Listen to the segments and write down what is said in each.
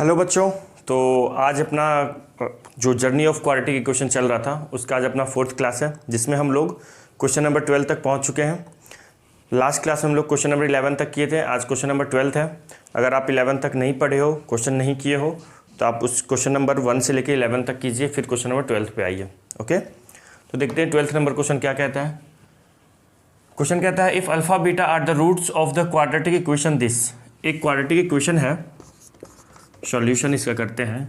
Hello बच्चों। तो आज अपना जो जर्नी ऑफ क्वाड्रेटिक इक्वेशन चल रहा था उसका आज अपना 4th क्लास है, जिसमें हम लोग क्वेश्चन नंबर 12 तक पहुंच चुके हैं। लास्ट क्लास में हम लोग क्वेश्चन नंबर 11 तक किए थे, आज क्वेश्चन नंबर 12 है। अगर आप 11 तक नहीं पढ़े हो, क्वेश्चन नहीं किए हो, तो आप उस क्वेश्चन नंबर 1 से लेकर 11 तक कीजिए, फिर क्वेश्चन नंबर 12 पे आइए। ओके, तो देखते हैं 12th नंबर क्वेश्चन क्या कहता है। क्वेश्चन कहता है if alpha beta are the roots of the quadratic equation this. एक क्वाड्रेटिक इक्वेशन है, सॉल्यूशन इसका करते हैं।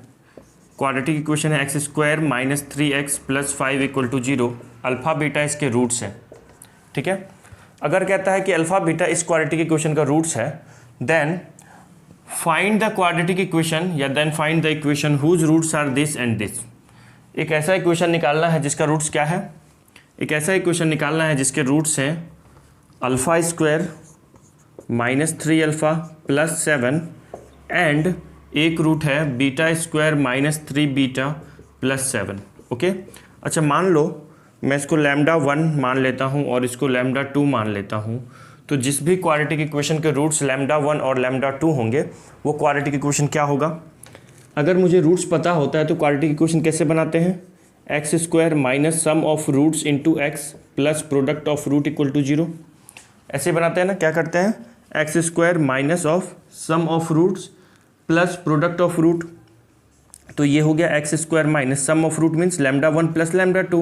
क्वाड्रेटिक इक्वेशन है x square minus 3x plus 5 equal to 0। Alpha beta इसके रूट्स हैं, ठीक है। अगर कहता है कि अल्फ़ा बीटा इस क्वाड्रेटिक इक्वेशन का रूट्स है, then find the quadratic equation या then find the equation whose roots are this and this. एक ऐसा इक्वेशन निकालना है जिसका रूट्स क्या है। एक ऐसा इक्वेशन निकालना है जिसके रूट्स हैं alpha square minus 3 alpha plus 7 and एक रूट है beta square minus 3 beta plus 7। Okay, अच्छा मान लो मैं इसको लैम्डा 1 मान लेता हूँ और इसको लैम्डा 2 मान लेता हूँ, तो जिस भी क्वाड्रेटिक इक्वेशन के रूट्स लैम्डा 1 और लैम्डा 2 होंगे वो क्वाड्रेटिक इक्वेशन क्या होगा। अगर मुझे रूट्स पता होता है तो क्वाड्रेटिक इक्वेशन कैसे बनाते हैं, x square minus sum of roots into x plus product of root equal to 0। ऐसे बनाते हैं ना, क्या करते हैं, x square minus of sum of roots plus product of root. तो ये हो गया x square minus sum of root means lambda 1 plus lambda 2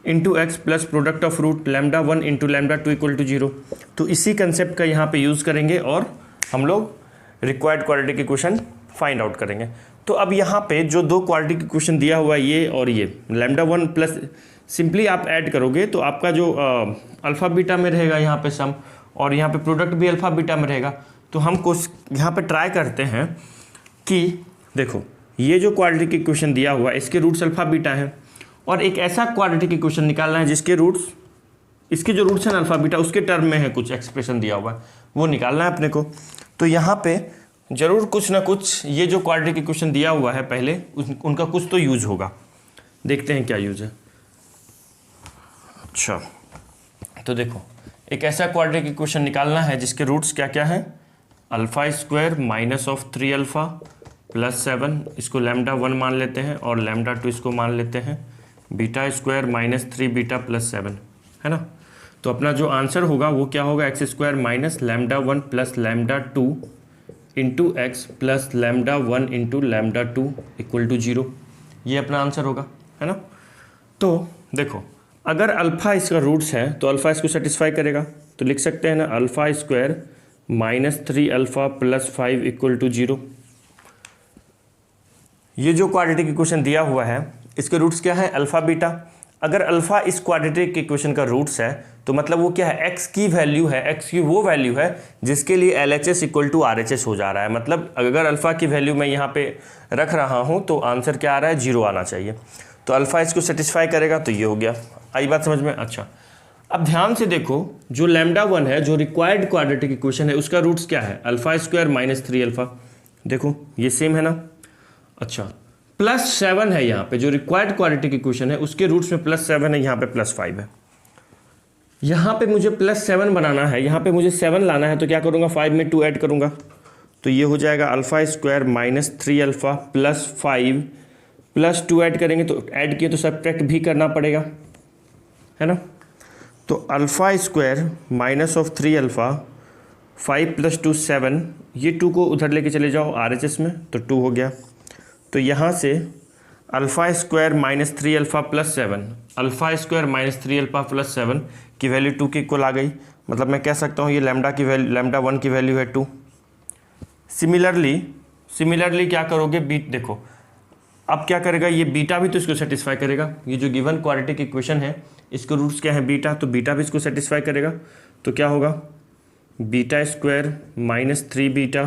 into x plus product of root lambda 1 into lambda 2 equal to 0। तो इसी concept का यहाँ पे use करेंगे और हम लोग required quadratic equation find out करेंगे। तो अब यहाँ पे जो दो क्वाड्रेटिक इक्वेशन दिया हुआ है ये और ये लैम्डा 1 प्लस, सिंपली आप ऐड करोगे तो आपका जो अल्फ़ा बीटा में रहेगा यहाँ पे सम, और यहाँ पे प्रोडक्ट भी अल्फ़ा बीटा में रहेगा। तो हम यहाँ पे ट्राई करते हैं कि देखो ये जो क्वाड्रेटिक इक्वेशन दिया हुआ है इसके रूट्स अल्फ़ा बीटा है, और एक ऐसा क्वाड्रेटिक इक्वेशन निकालना है जिसके रूट्स, इसके जो रूट्स हैं अल्फ़ा बीटा उसके टर्म में है कुछ एक्सप्रेशन दिया हुआ है, वो निकालना है अपने को। तो यहाँ पे ज़रूर कुछ ना कुछ ये जो क्वाड्रेटिक इक्वेशन दिया हुआ है पहले उनका कुछ तो यूज़ होगा। देखते हैं क्या यूज़ है। अच्छा, तो देखो एक ऐसा क्वाड्रेटिक इक्वेशन निकालना है जिसके रूट्स क्या क्या हैं, alpha square minus of 3 alpha plus 7, इसको लैम्डा 1 मान लेते हैं और लैम्डा 2 इसको मान लेते हैं, beta square minus 3 beta plus 7, है ना। तो अपना जो आंसर होगा वो क्या होगा, x square minus lambda 1 plus lambda 2 into x plus lambda 1 into lambda 2 equal to 0। ये अपना आंसर होगा, है ना। तो देखो अगर अल्फ़ा इसका रूट्स है तो अल्फ़ा इसको सेटिस्फाई करेगा, तो लिख सकते हैं ना alpha square minus 3 alpha plus 5 equal to 0। ये जो क्वाड्रेटिक इक्वेशन दिया हुआ है इसके रूट्स क्या है, अल्फ़ा बीटा। अगर अल्फ़ा इस क्वाड्रेटिक इक्वेशन का रूट्स है तो मतलब वो क्या है, एक्स की वैल्यू है, एक्स की वो वैल्यू है जिसके लिए L H S equal to R H S हो जा रहा है। मतलब अगर अल्फ़ा की वैल्यू मैं यहाँ पे रख रहा हूँ तो आंसर क्या आ रहा है, 0 आना चाहिए। तो अल्फ़ा इसको सेटिस्फाई करेगा, तो ये हो गया। आई बात समझ में। अच्छा, अब ध्यान से देखो जो लैम्डा 1 है जो रिक्वायर्ड क्वाड्रेटिक इक्वेशन है उसका रूट्स क्या है, अल्फ़ा स्क्वायर माइनस 3 अल्फ़ा। देखो ये सेम है ना। अच्छा, प्लस 7 है यहाँ पे, जो रिक्वायर्ड क्वाड्रेटिक इक्वेशन है उसके रूट्स में प्लस 7 है, यहाँ पे प्लस 5 है। यहाँ पे मुझे प्लस 7 बनाना है, यहाँ पे मुझे 7 लाना है, तो क्या करूँगा, 5 में 2 ऐड करूँगा, तो ये हो जाएगा alpha square minus 3 alpha plus 5 plus 2 add करेंगे, तो ऐड किए तो सब्ट्रैक्ट भी करना पड़ेगा, है ना। तो alpha square minus of 3 alpha 5 plus 2 7, ये 2 को उधर लेके चले जाओ RHS में, तो 2 हो गया। तो यहाँ से alpha square minus 3 alpha plus 7, alpha square minus 3 alpha plus 7 की वैल्यू 2 के इक्वल आ गई। मतलब मैं कह सकता हूँ ये लैम्डा की वैल्यू, लैम्डा 1 की वैल्यू है 2। सिमिलरली क्या करोगे, बीट देखो अब क्या करेगा, ये बीटा भी तो इसको सेटिस्फाई करेगा। ये जो गिवन क्वाड्रेटिक इक्वेशन है इसके रूट्स क्या है, बीटा, तो बीटा भी इसको सेटिस्फाई करेगा। तो क्या होगा, beta square minus 3 beta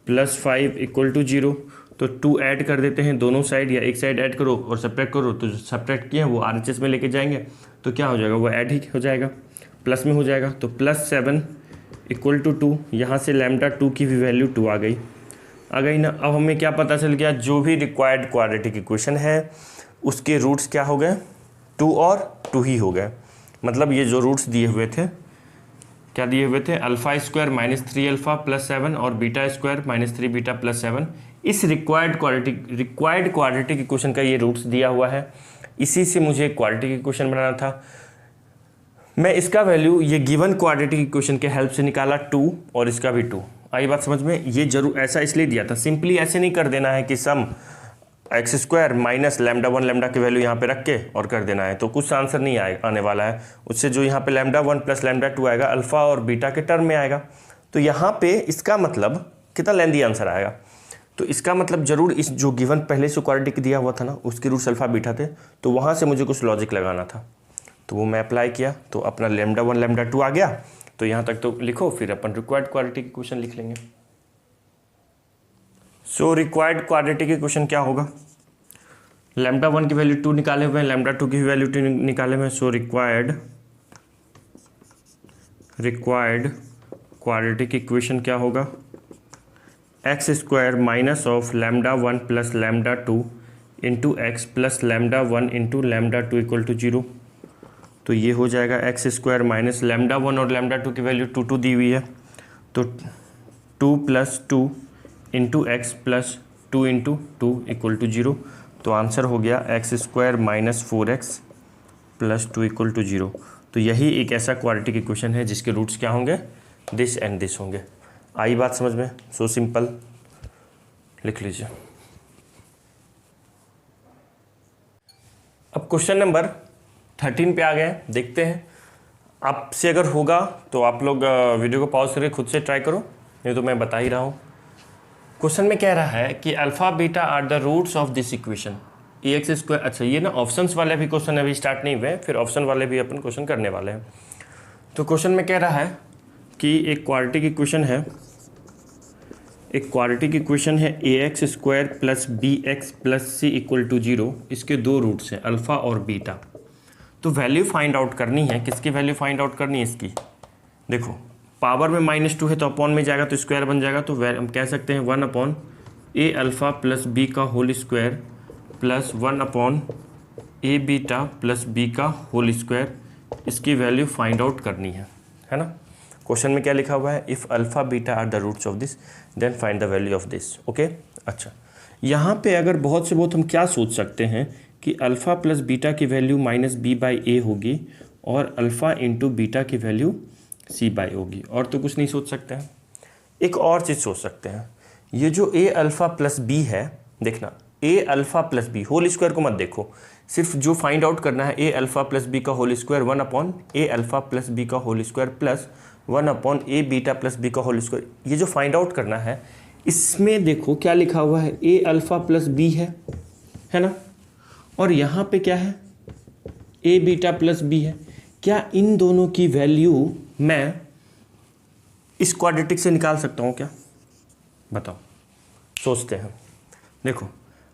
plus 5 equal to 0। तो 2 ऐड कर देते हैं दोनों साइड, या एक साइड ऐड करो और सब्ट्रैक्ट करो, तो जो सब्ट्रैक्ट किए हैं वो RHS में लेके जाएंगे, तो क्या हो जाएगा, वो ऐड ही हो जाएगा, प्लस में हो जाएगा। तो प्लस 7 इक्वल टू 2, यहाँ से लैम्डा 2 की भी वैल्यू 2 आ गई ना। अब हमें क्या पता चल गया, जो भी रिक्वायर्ड क्वाड्रेटिक इक्वेशन है उसके रूट्स क्या हो गए, 2 और 2 ही हो गए। मतलब ये जो रूट्स दिए हुए थे क्या दिए हुए थे, alpha square minus 3 alpha plus 7 और beta square minus 3 beta plus 7। इस रिक्वायर्ड क्वाड्रेटिक इक्वेशन का ये रूट्स दिया हुआ है। इसी से मुझे क्वाड्रेटिक इक्वेशन बनाना था। मैं इसका वैल्यू ये गिवन क्वाड्रेटिक इक्वेशन के हेल्प से निकाला 2 और इसका भी 2। आई बात समझ में? ये जरूर ऐसा इसलिए दिया था, सिंपली ऐसे नहीं कर देना है कि sum x square minus lambda 1 lambda की वैल्यू यहाँ पे रख के और कर देना है, तो कुछ आंसर नहीं आने वाला है। उससे जो यहाँ पे लैम्डा 1 प्लस लैम्डा 2 आएगा अल्फा और बीटा के टर्म में आएगा। तो यहाँ पे इसका मतलब कितना लेंदी आंसर आएगा, तो इसका मतलब जरूर इस जो गिवन पहले से क्वाड्रेटिक दिया हुआ था ना, उसके रूट्स अल्फा बीटा थे, तो वहाँ से मुझे कुछ लॉजिक लगाना था, तो वो मैं अप्लाई किया, तो अपना लैम्डा 1 लैम्डा 2 आ गया। तो यहाँ तक तो लिखो, फिर अपन रिक्वायर्ड क्वाड्रेटिक इक्वेशन लिख लेंगे। सो रिक्वायर्ड क्वाड्रेटिक इक्वेशन क्या होगा, लैम्डा 1 की वैल्यू 2 निकाले हुए हैं, लैम्डा 2 की वैल्यू 2 निकाले हुए हैं। सो रिक्वायर्ड क्वाड्रेटिक इक्वेशन क्या होगा, x square minus of lambda 1 plus lambda 2 into x plus lambda 1 into lambda 2 equal to 0। तो ये हो जाएगा एक्स स्क्वायर माइनस लैम्डा 1 और लैम्डा 2 की वैल्यू 2 दी हुई है, तो 2 plus 2 into x plus 2 into 2 equal to 0। तो आंसर हो गया x square minus 4x plus 2 equal to 0। तो यही एक ऐसा क्वाड्रेटिक इक्वेशन है जिसके रूट्स क्या होंगे, दिस एंड दिस होंगे। आई बात समझ में? सो सिंपल, लिख लीजिए। अब क्वेश्चन नंबर 13 पे आ गए, देखते हैं। आपसे अगर होगा तो आप लोग वीडियो को पॉज करके खुद से ट्राई करो, नहीं तो मैं बता ही रहा हूँ। क्वेश्चन में कह रहा है कि alpha beta are the roots of this equation a x square. अच्छा, ये ना ऑप्शंस वाले भी क्वेश्चन अभी स्टार्ट नहीं हुए, फिर ऑप्शन वाले भी अपन क्वेश्चन करने वाले हैं। तो क्वेश्चन में कह रहा है कि एक क्वाड्रेटिक इक्वेशन है a x square plus b x plus c equal to 0। इसके दो रूट्स हैं अल्फ़ा और बीटा। तो वैल्यू फाइंड आउट करनी है, किसकी वैल्यू फाइंड आउट करनी है, इसकी। देखो पावर में -2 है तो अपॉन में जाएगा तो स्क्वायर बन जाएगा, तो हम कह सकते हैं 1 upon a alpha plus b का whole square plus 1 upon a beta plus b का होल स्क्वायर। इसकी वैल्यू फाइंड आउट करनी है ना। क्वेश्चन में क्या लिखा हुआ है, if alpha beta are the roots of this then find the value of this. Okay, अच्छा यहाँ पे अगर बहुत से बहुत हम क्या सोच सकते हैं कि अल्फ़ा प्लस बीटा की वैल्यू -b/a होगी और अल्फ़ा इंटू बीटा की वैल्यू c/a होगी, और तो कुछ नहीं सोच सकते हैं। एक और चीज़ सोच सकते हैं, ये जो a अल्फ़ा प्लस b है, देखना a alpha plus b whole square को मत देखो, सिर्फ जो फाइंड आउट करना है a अल्फ़ा प्लस b का whole square 1 upon a alpha plus b का whole square plus 1 upon a beta plus b का होल स्क्वायर। ये जो फाइंड आउट करना है, इसमें देखो क्या लिखा हुआ है, a अल्फ़ा प्लस b है ना, और यहाँ पे क्या है, a बीटा प्लस b है। क्या इन दोनों की वैल्यू मैं इस क्वाड्रेटिक से निकाल सकता हूँ क्या, बताओ, सोचते हैं। देखो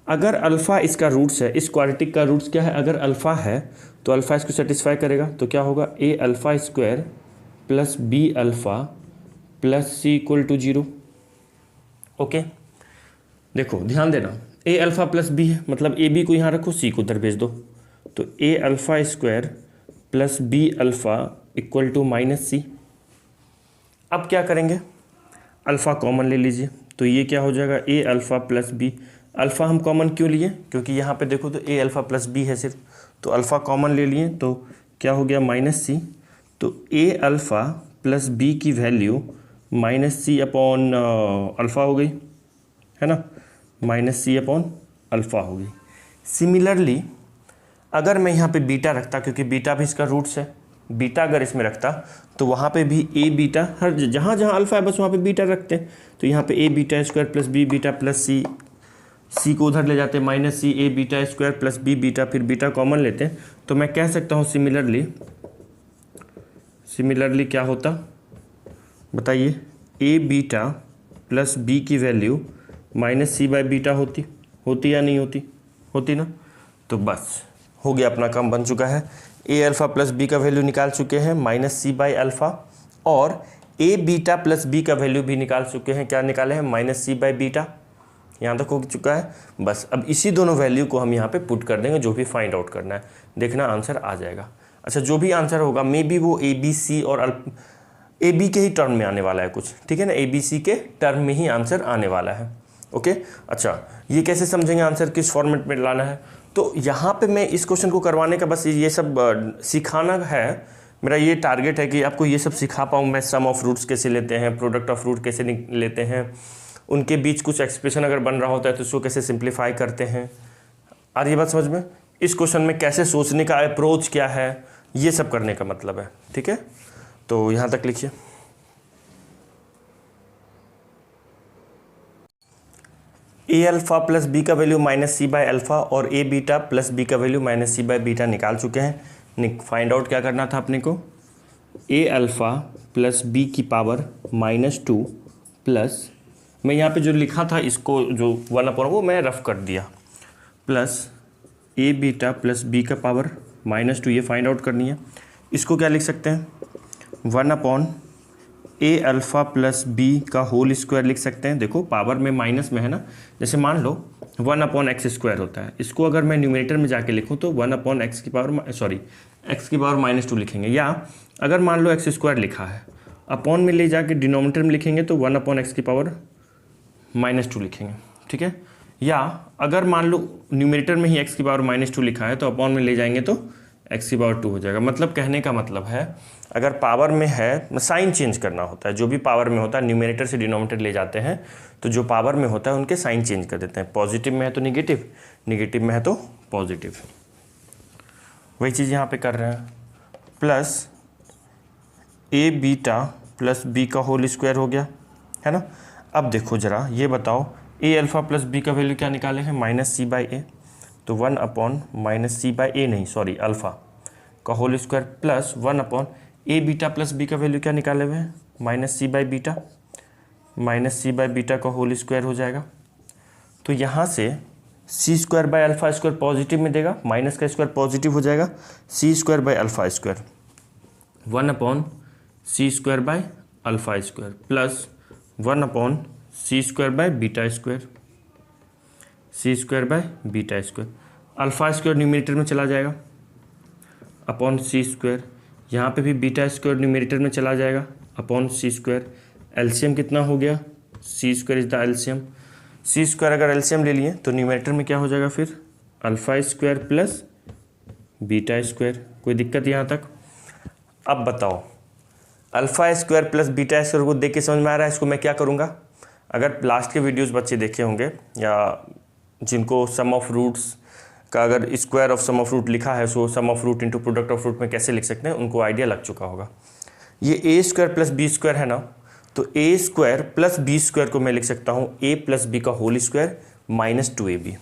अगर अल्फ़ा इसका रूट्स है, इस क्वाड्रेटिक का रूट्स क्या है, अगर अल्फ़ा है तो अल्फ़ा इसको सेटिस्फाई करेगा, तो क्या होगा, a alpha square plus b alpha plus c equal to 0। Okay, देखो ध्यान देना, a अल्फ़ा प्लस b है, मतलब a b को यहाँ रखो, c को उधर भेज दो, तो a alpha square plus b alpha equal to -c। अब क्या करेंगे, अल्फ़ा कॉमन ले लीजिए, तो ये क्या हो जाएगा, a alpha plus b। Alpha हम कॉमन क्यों लिए, क्योंकि यहाँ पे देखो तो a अल्फ़ा प्लस b है सिर्फ, तो अल्फ़ा कॉमन ले लिए, तो क्या हो गया -c। तो a अल्फ़ा प्लस b की वैल्यू -c अपॉन अल्फ़ा हो गई, है ना, -c अपॉन अल्फ़ा हो गई। सिमिलरली अगर मैं यहाँ पे बीटा रखता, क्योंकि बीटा भी इसका रूट्स है, बीटा अगर इसमें रखता तो वहाँ पे भी a बीटा, हर जहाँ जहाँ अल्फ़ा है बस वहाँ पे बीटा रखते हैं, तो यहाँ पे a beta square plus b beta plus c को उधर ले जाते हैं -c, a beta square plus b beta, फिर बीटा कॉमन लेते हैं, तो मैं कह सकता हूँ सिमिलरली क्या होता, बताइए, a बीटा प्लस b की वैल्यू -c/बीटा होती या नहीं होती ना। तो बस हो गया, अपना काम बन चुका है। a अल्फ़ा प्लस b का वैल्यू निकाल चुके हैं -c/अल्फ़ा, और a बीटा प्लस b का वैल्यू भी निकाल चुके हैं, क्या निकाले हैं, -c/बीटा। यहाँ तक हो चुका है। बस अब इसी दोनों वैल्यू को हम यहाँ पे पुट कर देंगे, जो भी फाइंड आउट करना है, देखना आंसर आ जाएगा। अच्छा, जो भी आंसर होगा मे बी वो a b c और ए बी के ही टर्म में आने वाला है कुछ, ठीक है ना, ए बी सी के टर्म में ही आंसर आने वाला है। ओके, अच्छा ये कैसे समझेंगे आंसर किस फॉर्मेट में लाना है? तो यहाँ पे मैं इस क्वेश्चन को करवाने का बस ये सब सिखाना है, मेरा ये टारगेट है कि आपको ये सब सिखा पाऊँ मैं। सम ऑफ रूट्स कैसे लेते हैं, प्रोडक्ट ऑफ रूट कैसे लेते हैं, उनके बीच कुछ एक्सप्रेशन अगर बन रहा होता है तो उसको कैसे सिंप्लीफाई करते हैं। आ रही बात समझ में? इस क्वेश्चन में कैसे सोचने का अप्रोच क्या है, ये सब करने का मतलब है, ठीक है। तो यहाँ तक लिखिए। ए अल्फ़ा प्लस बी का value minus c by alpha और ए बीटा प्लस बी का value minus c by beta निकाल चुके हैं। फाइंड आउट क्या करना था अपने को? ए अल्फ़ा प्लस बी की पावर -2 प्लस, मैं यहाँ पे जो लिखा था इसको जो 1/, वो मैं रफ कर दिया, प्लस ए बीटा प्लस बी का पावर -2, ये फाइंड आउट करनी है। इसको क्या लिख सकते हैं? 1/, ए अल्फ़ा प्लस बी का होल स्क्वायर लिख सकते हैं। देखो पावर में माइनस में है ना, जैसे मान लो 1/x² होता है, इसको अगर मैं न्यूमरेटर में जाके लिखूँ तो 1/x की पावर x की पावर -2 लिखेंगे। या अगर मान लो x² लिखा है, अपॉन में ले जाके डिनोमिनेटर में लिखेंगे तो 1/x की पावर -2 लिखेंगे, ठीक है। या अगर मान लो न्यूमरेटर में ही x की पावर -2 लिखा है तो अपॉन में ले जाएंगे तो x की पावर 2 हो जाएगा। मतलब कहने का मतलब है अगर पावर में है, साइन चेंज करना होता है, जो भी पावर में होता है न्यूमरेटर से डिनोमिनेटर ले जाते हैं, तो जो पावर में होता है उनके साइन चेंज कर देते हैं। पॉजिटिव में है तो निगेटिव, निगेटिव में है तो पॉजिटिव, वही चीज़ यहाँ पे कर रहे हैं। प्लस ए बीटा प्लस बी का होल स्क्वायर हो गया, है ना। अब देखो ज़रा ये बताओ, ए अल्फ़ा प्लस बी का वैल्यू क्या निकाले हैं? -c/a, तो 1/-c/a नहीं, सॉरी, अल्फ़ा का होल स्क्वायर प्लस 1/ ए बीटा प्लस बी का वैल्यू क्या निकाले हुए हैं? -c/बीटा, -c/बीटा का होल स्क्वायर हो जाएगा। तो यहाँ से c²/α² पॉजिटिव में देगा, माइनस का स्क्वायर पॉजिटिव हो जाएगा, c²/α² 1/c²/α² plus 1/c²/β², c²/β², α² numerator में चला जाएगा अपॉन c², यहाँ पे भी β² न्यूमरेटर में चला जाएगा अपॉन c²। एलसीएम कितना हो गया? c² is the LCM. c² अगर एलसीएम ले लिए तो न्यूमरेटर में क्या हो जाएगा फिर? α² प्लस β²। कोई दिक्कत यहाँ तक? अब बताओ, α² प्लस β² को देख के समझ में आ रहा है इसको मैं क्या करूँगा? अगर लास्ट के वीडियोस बच्चे देखे होंगे या जिनको सम ऑफ रूट्स का अगर square of sum of root लिखा है, so sum of root into product of root में कैसे लिख सकते हैं उनको आइडिया लग चुका होगा। ये a² प्लस b² है ना, तो a² प्लस b² को मैं लिख सकता हूँ a प्लस b का होल स्क्वायर -2ab।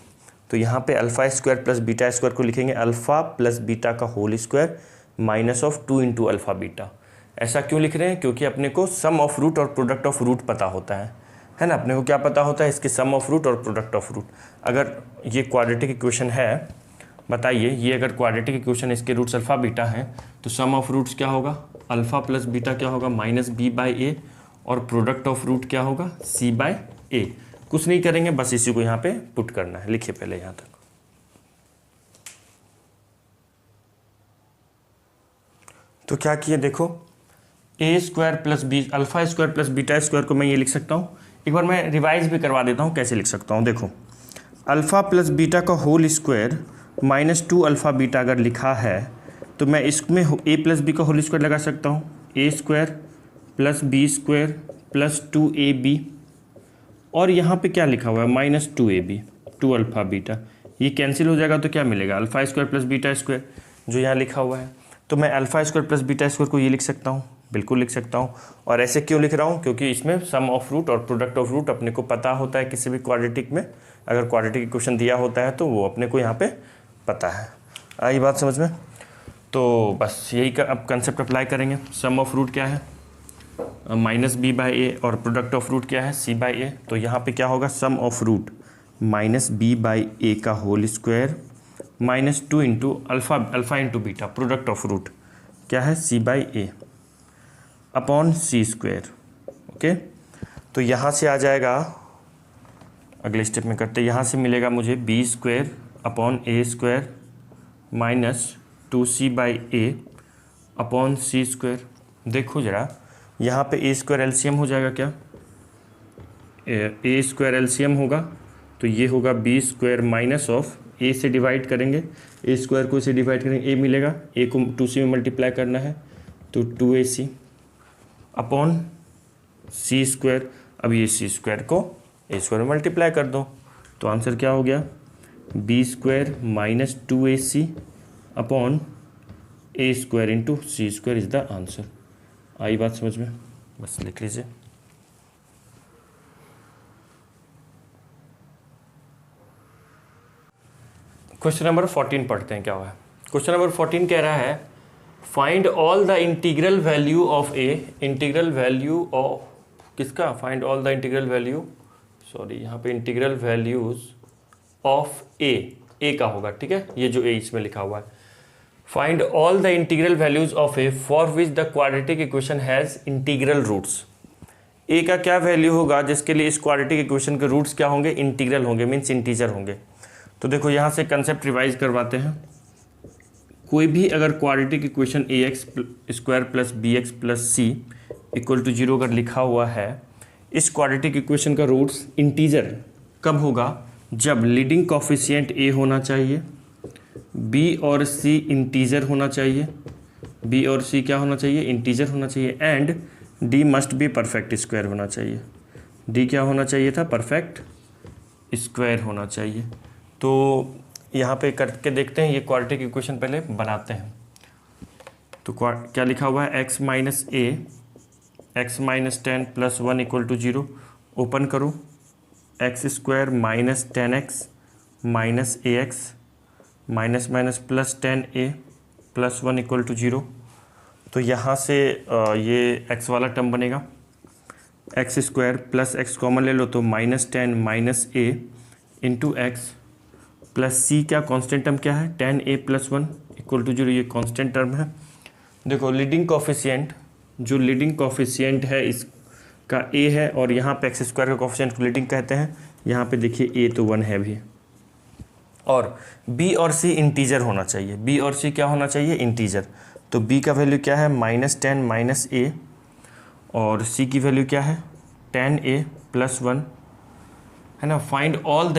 तो यहाँ पे α² प्लस β² को लिखेंगे अल्फ़ा प्लस बीटा का whole square -2 into alpha beta. ऐसा क्यों लिख रहे हैं? क्योंकि अपने को सम ऑफ रूट और प्रोडक्ट ऑफ रूट पता होता है ना। अपने को क्या पता होता है? इसके सम ऑफ रूट और प्रोडक्ट ऑफ रूट। अगर ये क्वाड्रेटिक इक्वेशन है, बताइए, ये अगर क्वाड्रेटिक इक्वेशन इसके रूट्स अल्फ़ा बीटा हैं तो सम ऑफ रूट्स क्या होगा? अल्फ़ा प्लस बीटा क्या होगा? -b/a, और प्रोडक्ट ऑफ रूट क्या होगा? c/a। कुछ नहीं करेंगे, बस इसी को यहाँ पे पुट करना है। लिखिए पहले यहाँ तक। तो क्या किए देखो, a² प्लस बी α² प्लस β² को मैं ये लिख सकता हूँ। एक बार मैं रिवाइज भी करवा देता हूँ कैसे लिख सकता हूँ। देखो, अल्फ़ा प्लस बीटा का होल स्क्वायर -2 अल्फ़ा बीटा अगर लिखा है तो मैं इसमें a प्लस बी का होल स्क्वायर लगा सकता हूँ, a² plus b² plus 2ab, और यहाँ पे क्या लिखा हुआ है? -2ab, 2 alpha beta. ये कैंसिल हो जाएगा तो क्या मिलेगा? α² प्लस β² जो यहाँ लिखा हुआ है। तो मैं α² प्लस β² को ये लिख सकता हूँ, बिल्कुल लिख सकता हूँ। और ऐसे क्यों लिख रहा हूँ? क्योंकि इसमें सम ऑफ रूट और प्रोडक्ट ऑफ रूट अपने को पता होता है। किसी भी क्वाड्रेटिक में अगर क्वाड्रेटिक इक्वेशन दिया होता है तो वो अपने को यहाँ पे पता है। आई बात समझ में? तो बस यही अब कंसेप्ट अप्लाई करेंगे। सम ऑफ रूट क्या है? -b/a, और प्रोडक्ट ऑफ रूट क्या है? c/a। तो यहाँ पे क्या होगा? सम ऑफ रूट -b/a का whole square -2 into alpha into beta, product of root क्या है? c/a upon c²। ओके, तो यहाँ से आ जाएगा, अगले स्टेप में करते, यहाँ से मिलेगा मुझे b² upon a² -2c/a upon c²। देखो ज़रा, यहाँ पे ए स्क्वायर एलसीएम हो जाएगा क्या, ए स्क्वायर एलसीएम होगा तो ये होगा बी स्क्वायर माइनस ऑफ ए से डिवाइड करेंगे, ए स्क्वायर को इसे डिवाइड करेंगे, ए मिलेगा, ए को 2c में मल्टीप्लाई करना है तो 2ac अपॉन सी स्क्वायर। अब ये सी स्क्वायर को ए स्क्वायर में मल्टीप्लाई कर दो तो आंसर क्या हो गया, b square minus 2ac upon a square into c square is the answer. आई बात समझ में, बस लिख लीजिए। क्वेश्चन नंबर 14 पढ़ते हैं क्या हुआ है। क्वेश्चन नंबर 14 कह रहा है find all the integral value of a, integral value of किसका, find all the integral value, sorry यहाँ पे इंटीग्रल वैल्यूज ऑफ ए का होगा, ठीक है, ये जो ए इसमें लिखा हुआ है। Find all the integral values of a for which the quadratic equation has integral roots. A का क्या वैल्यू होगा जिसके लिए इस क्वाड्रेटिक इक्वेशन के रूट्स क्या होंगे, इंटीग्रल होंगे, मीन्स इंटीजर होंगे। तो देखो यहाँ से कंसेप्ट रिवाइज करवाते हैं। कोई भी अगर quadratic equation a x square plus b x plus c equal to 0 अगर लिखा हुआ है, इस क्वाड्रेटिक इक्वेशन का रूट्स इंटीजर कब होगा, जब लीडिंग कोफिशिएंट ए होना चाहिए, बी और सी इंटीजर होना चाहिए, बी और सी क्या होना चाहिए, इंटीजर होना चाहिए, and d must be perfect square होना चाहिए। डी क्या होना चाहिए था, परफेक्ट स्क्वायर होना चाहिए। तो यहाँ पे करके देखते हैं, ये क्वाड्रेटिक इक्वेशन पहले बनाते हैं। तो क्या लिखा हुआ है, x minus a x minus 10 plus 1 equal to 0, open करो, x square minus 10x minus a x minus minus plus 10a plus 1 equal to 0। तो यहाँ से ये x वाला टर्म बनेगा, x square plus x common ले लो तो minus 10 minus a into x plus c, क्या कांस्टेंट टर्म क्या है, 10a प्लस 1 इक्वल टू 0, ये कांस्टेंट टर्म है। देखो लीडिंग कोफिशिएंट, जो लीडिंग कोफिशिएंट है इसका a है, और यहाँ पे एक्स स्क्वायर का कोफिशिएंट को लीडिंग कहते हैं। यहाँ पे देखिए a तो 1 है भी, और b और c इंटीजर होना चाहिए, b और c क्या होना चाहिए, इंटीजर। तो b का वैल्यू क्या है, -10 माइनस a, और c की वैल्यू क्या है, 10a प्लस 1, है ना। Find all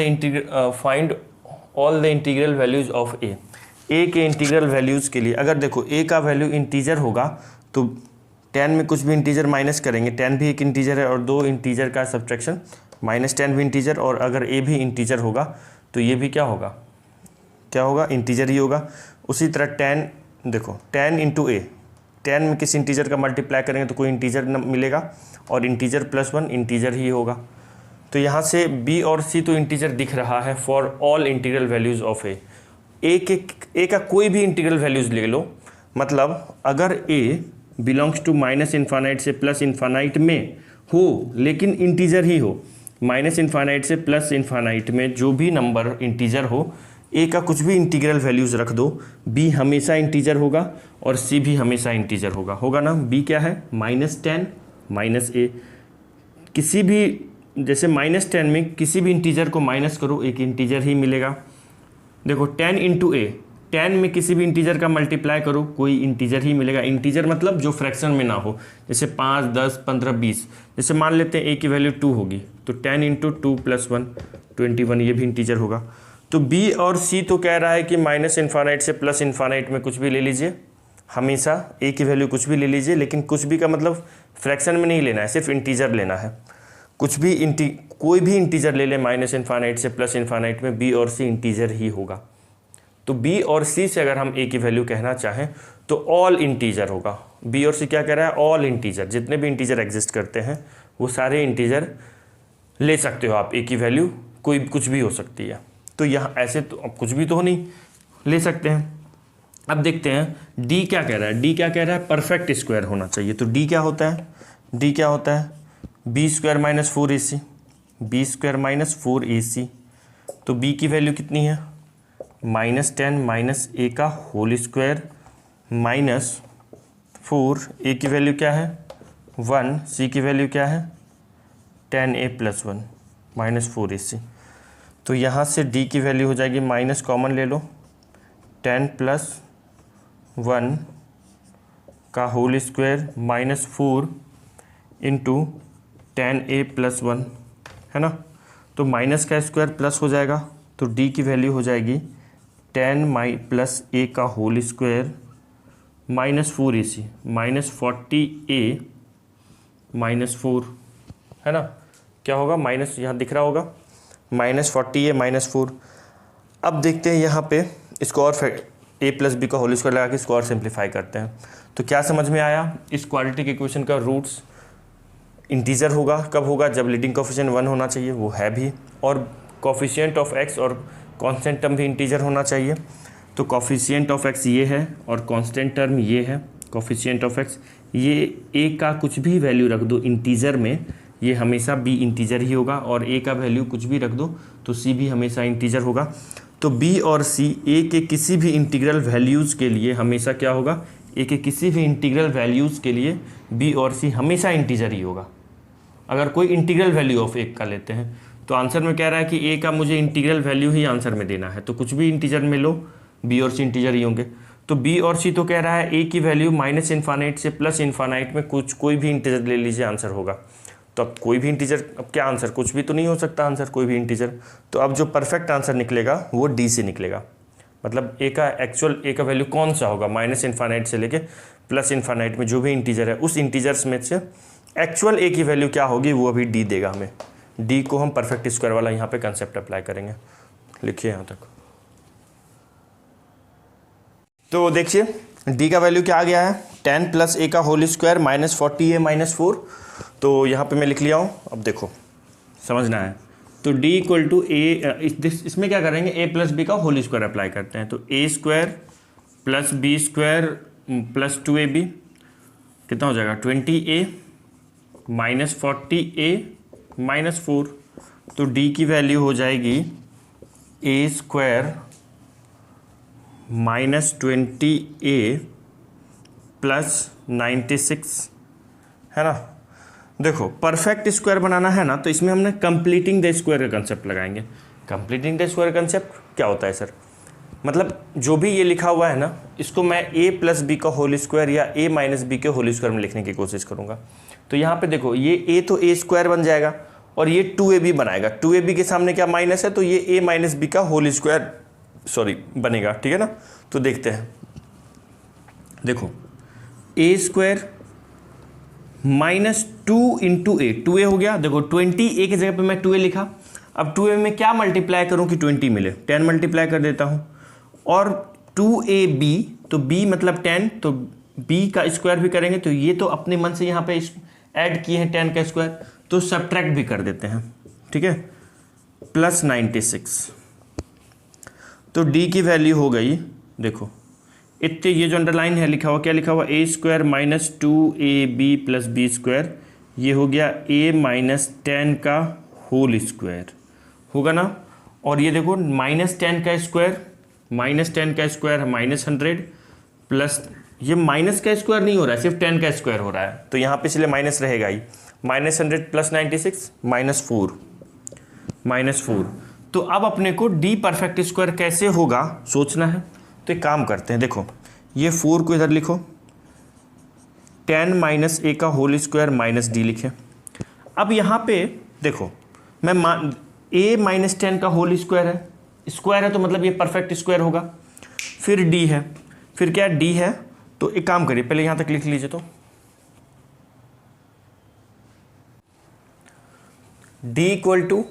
the integral values of a के इंटीग्रल वैल्यूज़ के लिए अगर देखो a का वैल्यू इंटीजर होगा तो 10 में कुछ भी इंटीजर माइनस करेंगे, 10 भी एक इंटीजर है, और 2 इंटीजर का सब्ट्रैक्शन, -10 भी इंटीजर, और अगर a भी इंटीजर होगा तो ये भी क्या होगा, क्या होगा, इंटीजर ही होगा। उसी तरह 10, देखो 10 इंटू ए, 10 में किसी इंटीजर का मल्टीप्लाई करेंगे तो कोई इंटीजर मिलेगा, और इंटीजर प्लस 1 इंटीजर ही होगा। तो यहाँ से b और c तो इंटीजर दिख रहा है for all integral values of a का कोई भी इंटीग्रल वैल्यूज़ ले लो, मतलब अगर a belongs to minus infinite से प्लस इन्फानाइट में हो, लेकिन इंटीजर ही हो, माइनस इन्फानाइट से प्लस इन्फानाइट में जो भी नंबर इंटीजर हो, a का कुछ भी इंटीग्रल वैल्यूज़ रख दो, b हमेशा इंटीजर होगा और c भी हमेशा इंटीजर होगा ना। b क्या है, -10 माइनस a, किसी भी, जैसे -10 में किसी भी इंटीजर को माइनस करो, एक इंटीजर ही मिलेगा। देखो 10 इंटू ए, 10 में किसी भी इंटीजर का मल्टीप्लाई करो, कोई इंटीजर ही मिलेगा। इंटीजर मतलब जो फ्रैक्शन में ना हो, जैसे 5, 10, 15, 20। जैसे मान लेते हैं ए की वैल्यू 2 होगी तो 10 इंटू 2 प्लस 1 21, ये भी इंटीजर होगा। तो बी और सी तो कह रहा है कि माइनस इन्फानाइट से प्लस इन्फानाइट में कुछ भी ले लीजिए, हमेशा ए की वैल्यू कुछ भी ले लीजिए, लेकिन कुछ भी का मतलब फ्रैक्शन में नहीं लेना है, सिर्फ इंटीजर लेना है। कुछ भी कोई भी इंटीजर ले ले माइनस इन्फानाइट से प्लस इन्फानाइट में, बी और सी इंटीजर ही होगा। तो बी और सी से अगर हम ए की वैल्यू कहना चाहें तो ऑल इंटीजर होगा। बी और सी क्या कह रहा है, ऑल इंटीजर, जितने भी इंटीजर एग्जिस्ट करते हैं वो सारे इंटीजर ले सकते हो आप, ए की वैल्यू कोई कुछ भी हो सकती है। तो यहाँ ऐसे तो अब कुछ भी तो नहीं ले सकते हैं। अब देखते हैं डी क्या कह रहा है, डी क्या कह रहा है, परफेक्ट स्क्वायर होना चाहिए। तो डी क्या होता है, डी क्या होता है, b square minus 4ac, b square minus 4ac। तो बी की वैल्यू कितनी है, -10 माइनस ए का होल स्क्वायर माइनस 4, ए की वैल्यू क्या है 1, सी की वैल्यू क्या है 10a प्लस 1 माइनस 4ac। तो यहाँ से डी की वैल्यू हो जाएगी, माइनस कॉमन ले लो, 10 प्लस 1 का whole square minus 4 into 10a+1 है ना, तो माइनस का स्क्वायर प्लस हो जाएगा, तो d की वैल्यू हो जाएगी 10 + a का होल स्क्वायर -4ac -40a -4 है ना, क्या होगा माइनस, यहाँ दिख रहा होगा -40a -4। अब देखते हैं यहाँ पे इसको और a + b का होल स्क्वायर लगा के इसको और सिंप्लीफाई करते हैं। तो क्या समझ में आया, इस क्वाड्रेटिक इक्वेशन का रूट्स इंटीजर होगा, कब होगा, जब लीडिंग कोफिशिएंट 1 होना चाहिए, वो है भी, और कोफिशिएंट ऑफ x और कांस्टेंट टर्म भी इंटीजर होना चाहिए। तो कोफिशिएंट ऑफ x ये है और कांस्टेंट टर्म ये है। कोफिशिएंट ऑफ x ये a का कुछ भी वैल्यू रख दो इंटीजर में, ये हमेशा b इंटीजर ही होगा, और a का वैल्यू कुछ भी रख दो तो c भी हमेशा इंटीजर होगा। तो b और c a के किसी भी इंटीग्रल वैल्यूज़ के लिए हमेशा क्या होगा, a के किसी भी इंटीग्रल वैल्यूज़ के लिए b और c हमेशा इंटीजर ही होगा। अगर कोई इंटीग्रल वैल्यू ऑफ a का लेते हैं तो आंसर में कह रहा है कि a का मुझे इंटीग्रल वैल्यू ही आंसर में देना है, तो कुछ भी इंटीजर में लो, b और c इंटीजर ही होंगे। तो b और c तो कह रहा है a की वैल्यू -∞ से +∞ में कोई भी इंटीजर ले लीजिए, आंसर होगा। तो अब कोई भी इंटीजर, अब क्या आंसर, कुछ भी तो नहीं हो सकता आंसर कोई भी इंटीजर। तो अब जो परफेक्ट आंसर निकलेगा वो d से निकलेगा, मतलब a का एक्चुअल a का वैल्यू कौन सा होगा, -∞ से लेके +∞ में जो भी इंटीजर है उस इंटीजर्स में से एक्चुअल a की वैल्यू क्या होगी वो अभी d देगा हमें। d को हम परफेक्ट स्क्वायर वाला यहाँ पे कंसेप्ट अप्लाई करेंगे। लिखिए यहाँ तक। तो देखिए d का वैल्यू क्या आ गया है, 10 + a का होल स्क्वायर -40a -4। तो यहाँ पे मैं लिख लिया हूँ, अब देखो समझना है। तो d = a, इसमें क्या करेंगे, a + b का होल स्क्वायर अप्लाई करते हैं। तो a² + b² + 2ab कितना हो जाएगा, 20a -40a -4। तो d की वैल्यू हो जाएगी a² -20a + 96 है ना। देखो परफेक्ट स्क्वायर बनाना है ना, तो इसमें हमने कंप्लीटिंग द स्क्वायर का कंसेप्ट लगाएंगे। कंप्लीटिंग द स्क्वायर कंसेप्ट क्या होता है सर, मतलब जो भी ये लिखा हुआ है ना, इसको मैं a + b का होल स्क्वायर या a - b के होल स्क्वायर में लिखने की कोशिश करूँगा। तो यहाँ पे देखो ये a तो a² बन जाएगा और ये 2ab बनाएगा, 2ab के सामने क्या माइनस है, तो ये a - b का होल स्क्वायर बनेगा, ठीक है ना। तो देखते हैं, देखो a² -2 × a, 2a हो गया। देखो 20a की जगह पे मैं 2a लिखा। अब 2a में क्या मल्टीप्लाई करूं कि 20 मिले, 10 मल्टीप्लाई कर देता हूं, और 2ab, तो b मतलब 10, तो b का स्क्वायर भी करेंगे, तो ये तो अपने मन से यहाँ पे ऐड किए हैं 10 का स्क्वायर, तो सब्ट्रैक्ट भी कर देते हैं, ठीक है, +96। तो d की वैल्यू हो गई, देखो इतने, ये जो अंडरलाइन है लिखा हुआ, क्या लिखा हुआ, a² -2ab + b², ये हो गया a - 10 का होल स्क्वायर होगा ना। और ये देखो -10 का स्क्वायर, -10 का स्क्वायर -100 प्लस, ये माइनस का स्क्वायर नहीं हो रहा है, सिर्फ 10 का स्क्वायर हो रहा है, तो यहाँ पे इसलिए माइनस रहेगा ही। -100 + 96 -4। तो अब अपने को d परफेक्ट स्क्वायर कैसे होगा सोचना है। तो एक काम करते हैं, देखो ये 4 को इधर लिखो, 10 - a का होल स्क्वायर -d लिखे। अब यहाँ पे देखो मैं a - 10 का होल स्क्वायर है तो मतलब ये परफेक्ट स्क्वायर होगा। फिर d है, फिर क्या d है, तो एक काम करिए पहले यहाँ तक लिख लीजिए। तो d =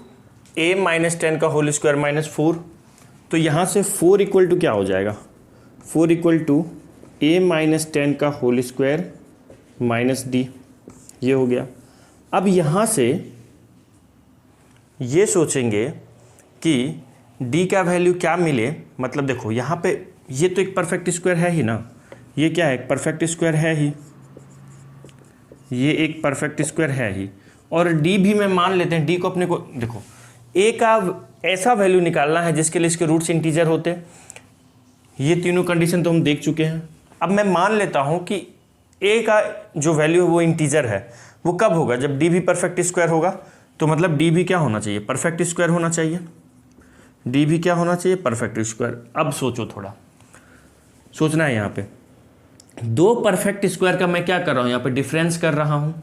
a - 10 का होल स्क्वायर -4, तो यहाँ से 4 = क्या हो जाएगा, 4 = a - 10 का होल स्क्वायर -d, ये हो गया। अब यहाँ से ये सोचेंगे कि d का वैल्यू क्या मिले, मतलब देखो यहाँ पे ये तो एक परफेक्ट स्क्वायर है ही ना, ये क्या है, एक परफेक्ट स्क्वायर है ही, ये एक परफेक्ट स्क्वायर है ही, और d भी मैं मान लेते हैं, d को अपने को देखो a का ऐसा वैल्यू निकालना है जिसके लिए इसके रूट्स इंटीजर होते हैं। ये तीनों कंडीशन तो हम देख चुके हैं। अब मैं मान लेता हूं कि a का जो वैल्यू है वो इंटीजर है, वो कब होगा, जब d भी परफेक्ट स्क्वायर होगा। तो मतलब d भी क्या होना चाहिए, परफेक्ट स्क्वायर होना चाहिए, d भी क्या होना चाहिए, परफेक्ट स्क्वायर। अब सोचो, थोड़ा सोचना है यहाँ पे, दो परफेक्ट स्क्वायर का मैं क्या कर रहा हूँ, यहाँ पे डिफरेंस कर रहा हूँ।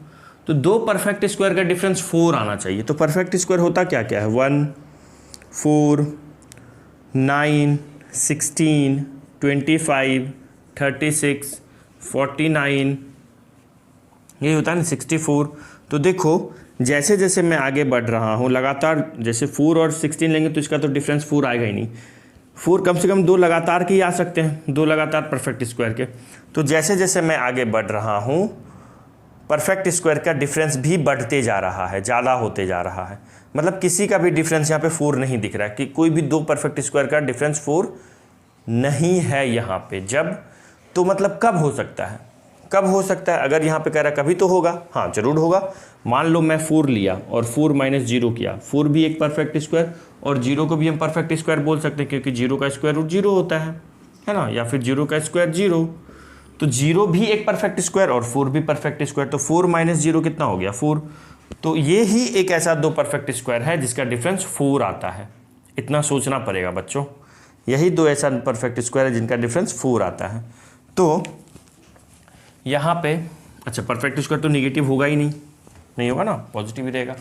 तो दो परफेक्ट स्क्वायर का डिफरेंस 4 आना चाहिए। तो परफेक्ट स्क्वायर होता क्या क्या है, 1, 4, 9, 16, 25, 36, 49, ये होता है ना 64। तो देखो जैसे जैसे मैं आगे बढ़ रहा हूँ लगातार, जैसे 4 और 16 लेंगे तो इसका तो डिफरेंस 4 आएगा ही नहीं। 4 कम से कम दो लगातार के ही आ सकते हैं, दो लगातार परफेक्ट स्क्वायर के। तो जैसे जैसे मैं आगे बढ़ रहा हूँ परफेक्ट स्क्वायर का डिफरेंस भी बढ़ते जा रहा है, ज़्यादा होते जा रहा है। मतलब किसी का भी डिफरेंस यहाँ पे 4 नहीं दिख रहा है, कि कोई भी दो परफेक्ट स्क्वायर का डिफरेंस 4 नहीं है यहाँ पे। जब तो मतलब कब हो सकता है, कब हो सकता है, अगर यहाँ पे कह रहा है कभी तो होगा, हाँ जरूर होगा। मान लो मैं 4 लिया और 4 माइनस 0 किया, 4 भी एक परफेक्ट स्क्वायर, और 0 को भी हम परफेक्ट स्क्वायर बोल सकते हैं क्योंकि 0 का स्क्वायर रूट 0 होता है ना, या फिर 0 का स्क्वायर 0। तो 0 भी एक परफेक्ट स्क्वायर और 4 भी परफेक्ट स्क्वायर, तो 4 माइनस 0 कितना हो गया, 4। तो ये ही एक ऐसा दो परफेक्ट स्क्वायर है जिसका डिफरेंस 4 आता है। इतना सोचना पड़ेगा बच्चों, यही दो ऐसा परफेक्ट स्क्वायर है जिनका डिफरेंस 4 आता है। तो यहाँ पे अच्छा परफेक्ट स्क्वायर तो निगेटिव होगा ही नहीं होगा ना, पॉजिटिव ही रहेगा।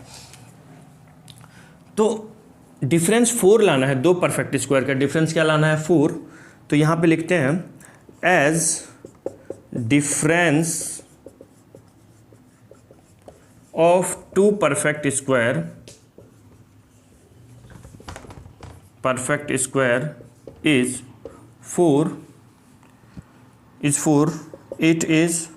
तो डिफरेंस 4 लाना है, दो परफेक्ट स्क्वायर का डिफरेंस क्या लाना है, 4। तो यहाँ पे लिखते हैं as difference of two perfect square is 4 it is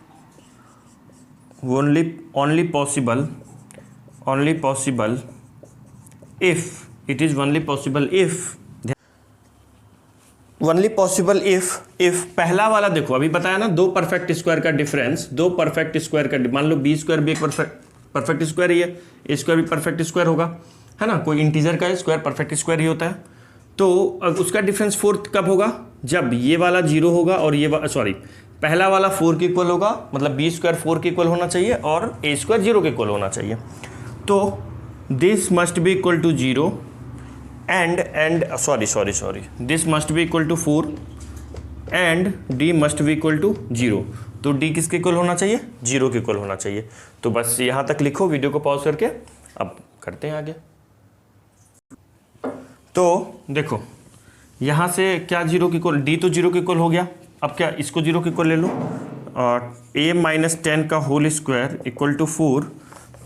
only possible if पहला वाला देखो अभी बताया ना, दो परफेक्ट स्क्वायर का डिफरेंस, दो परफेक्ट स्क्वायर का, मान लो बी स्क्वायर भी एक परफेक्ट स्क्वायर ही है, ए स्क्वायर भी परफेक्ट स्क्वायर होगा, है ना, कोई इंटीजर का स्क्वायर परफेक्ट स्क्वायर ही होता है। तो उसका डिफरेंस 4 कब होगा, जब ये वाला 0 होगा और ये पहला वाला 4 के इक्वल होगा, मतलब बी स्क्वायर 4 के इक्वल होना चाहिए और ए स्क्वायर 0 के इक्वल होना चाहिए। तो this must be equal to 0 and sorry this must be equal to 4 and d must be equal to 0। तो डी किसके इक्वल होना चाहिए, 0 के इक्वल होना चाहिए। तो बस यहाँ तक लिखो, वीडियो को पॉज करके अब करते हैं आगे। तो देखो यहाँ से क्या 0 के इक्वल, डी तो 0 के इक्वल हो गया। अब क्या इसको 0 के इक्वल ले लो, a माइनस 10 का होल स्क्वायर इक्वल टू 4।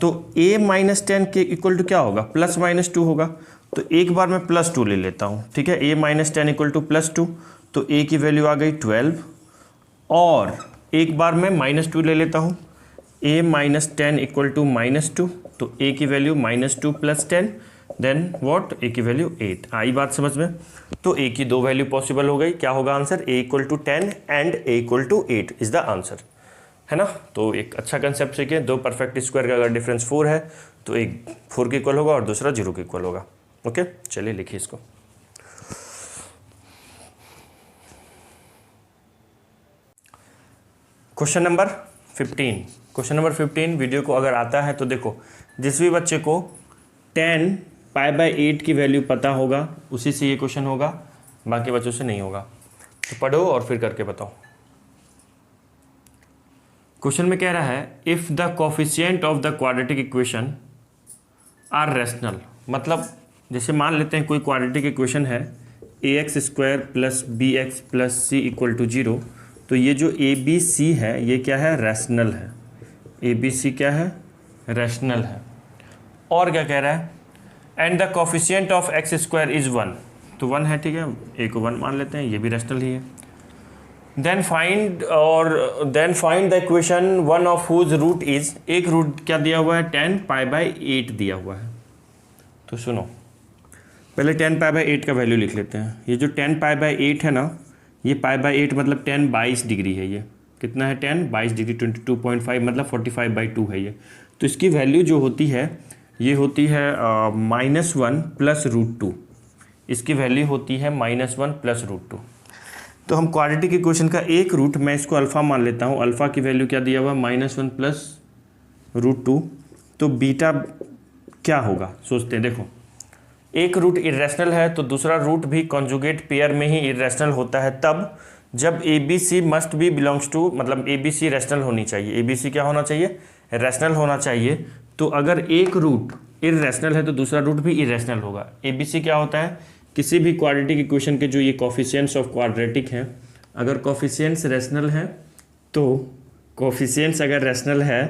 तो a माइनस 10 के इक्वल टू क्या होगा, प्लस माइनस 2 होगा। तो एक बार मैं प्लस 2 ले लेता हूँ, ठीक है, a minus 10 equal two plus 2, तो a की वैल्यू आ गई 12। और एक बार मैं माइनस 2 ले लेता हूँ, a minus 10 equal to minus 2, तो a की वैल्यू minus 2 plus 10, then what, a की वैल्यू 8। आई बात समझ में। तो a की दो वैल्यू पॉसिबल हो गई, क्या होगा answer, a equal to 10 and a equal to 8 is the answer, है ना। तो एक अच्छा कंसेप्ट सीखे, दो परफेक्ट स्क्वायर का अगर डिफरेंस 4 है तो एक 4 के इक्वल होगा और दूसरा 0 के इक्वल होगा। ओके, चलिए लिखिए इसको। क्वेश्चन नंबर 15 वीडियो को अगर आता है तो देखो, जिस भी बच्चे को 10 π/8 की वैल्यू पता होगा उसी से ये क्वेश्चन होगा, बाकी बच्चों से नहीं होगा। तो पढ़ो और फिर करके बताओ। क्वेश्चन में कह रहा है if the coefficient of the quadratic equation are rational, मतलब जैसे मान लेते हैं कोई क्वाड्रेटिक इक्वेशन है ax square plus bx plus c equal to 0। तो ये जो ए बी सी है ये क्या है, रैशनल है। ए बी सी क्या है, रैशनल है। और क्या कह रहा है, and the coefficient of x square is 1, तो 1 है, ठीक है, ए को 1 मान लेते हैं, ये भी रैशनल ही है। Then find the equation one of whose root is, एक रूट क्या दिया हुआ है, 10 π/8 दिया हुआ है। तो सुनो, पहले 10 π/8 का वैल्यू लिख लेते हैं। ये जो 10 π/8 है ना, ये π/8 मतलब 10 22 डिग्री है। ये कितना है, 10 22 डिग्री, 22.5 मतलब 45/2 है ये। तो इसकी वैल्यू जो होती है ये होती है -1 प्लस √2। इसकी वैल्यू होती है -1 प्लस √2। तो हम क्वाड्रेटिक इक्वेशन का एक रूट, मैं इसको अल्फ़ा मान लेता हूँ। अल्फ़ा की वैल्यू क्या दिया हुआ है, -1 प्लस √2। तो बीटा क्या होगा, सोचते हैं। देखो, एक रूट इरेशनल है तो दूसरा रूट भी कॉन्जुगेट पेयर में ही इरेशनल होता है, तब जब A B C must be belongs to, मतलब ए बी सी रैशनल होनी चाहिए। ए बी सी क्या होना चाहिए, रैशनल होना चाहिए, तो अगर एक रूट इर्रेशनल है तो दूसरा रूट भी इर्रेशनल होगा। ABC क्या होता है, किसी भी क्वाड्रेटिक इक्वेशन के जो ये कोफिशिएंट्स ऑफ क्वाड्रेटिक हैं, अगर कोफिशिएंट्स रैशनल है तो कोफिशिएंट्स अगर रैशनल है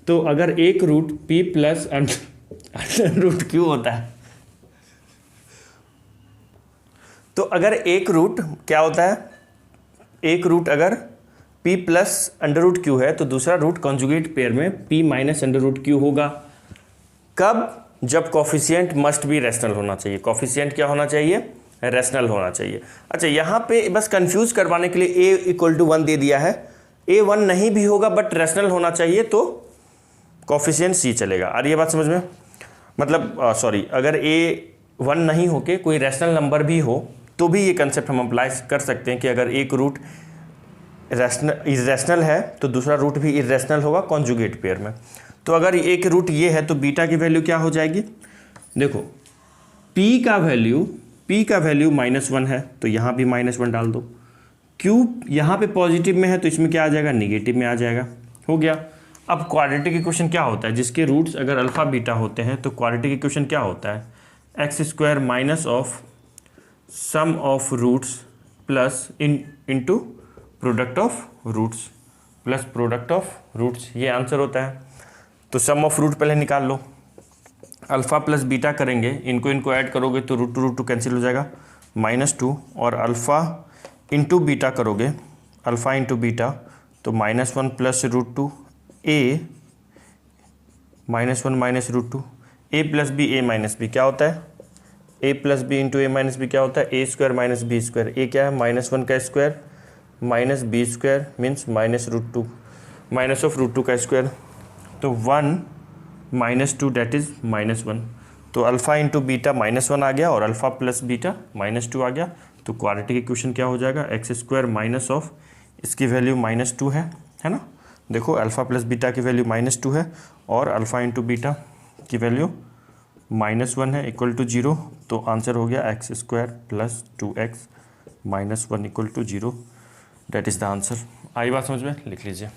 तो अगर एक root P plus under root Q होता है, तो अगर एक रूट क्या होता है, एक रूट अगर P plus under root Q है तो दूसरा रूट कॉन्जुगेट पेयर में P minus under root Q होगा। कब, जब कोफिशिएंट मस्ट बी रैशनल होना चाहिए। कोफिशिएंट क्या होना चाहिए, रैशनल होना चाहिए। अच्छा, यहाँ पे बस कंफ्यूज करवाने के लिए a इक्वल टू 1 दे दिया है। a 1 नहीं भी होगा बट रैशनल होना चाहिए तो कोफिशिएंट C चलेगा। आ रही है बात समझ में, मतलब अगर a 1 नहीं होके कोई रैशनल नंबर भी हो तो भी ये कंसेप्ट हम अप्लाई कर सकते हैं कि अगर एक रूट इर्रेशनल है तो दूसरा रूट भी इर्रेशनल होगा कॉन्जुगेट पेयर में। तो अगर एक रूट ये है तो बीटा की वैल्यू क्या हो जाएगी, देखो p का वैल्यू -1 है तो यहाँ भी -1 डाल दो। q यहाँ पे पॉजिटिव में है तो इसमें क्या आ जाएगा, निगेटिव में आ जाएगा। हो गया। अब क्वाड्रेटिक इक्वेशन क्या होता है, जिसके रूट्स अगर अल्फा बीटा होते हैं तो क्वाड्रेटिक इक्वेशन क्या होता है, x² minus of sum of roots plus into product of roots plus product of roots, ये आंसर होता है। तो सम ऑफ रूट पहले निकाल लो, अल्फ़ा प्लस बीटा करेंगे, इनको ऐड करोगे तो रूट टू कैंसिल हो जाएगा, -2, और अल्फ़ा इंटू बीटा करोगे, अल्फ़ा इंटू बीटा तो -1 plus √2 a -1 minus √2 a plus b a minus b क्या होता है, a plus b into a minus b क्या होता है, a² माइनस b²। a क्या है, -1 का square minus b² means -√2 minus of √2 का स्क्वायर, तो 1 -2 डेट इज़ -1। तो अल्फ़ा इंटू बीटा -1 आ गया और अल्फ़ा प्लस बीटा -2 आ गया। तो क्वाड्रेटिक इक्वेशन क्या हो जाएगा, x² माइनस ऑफ इसकी वैल्यू -2 है ना। देखो अल्फ़ा प्लस बीटा की वैल्यू -2 है और अल्फ़ा इंटू बीटा की वैल्यू -1 है इक्वल टू 0। तो आंसर हो गया x² plus 2x -1 equal to 0, that is the answer. आई बात समझ में, लिख लीजिए।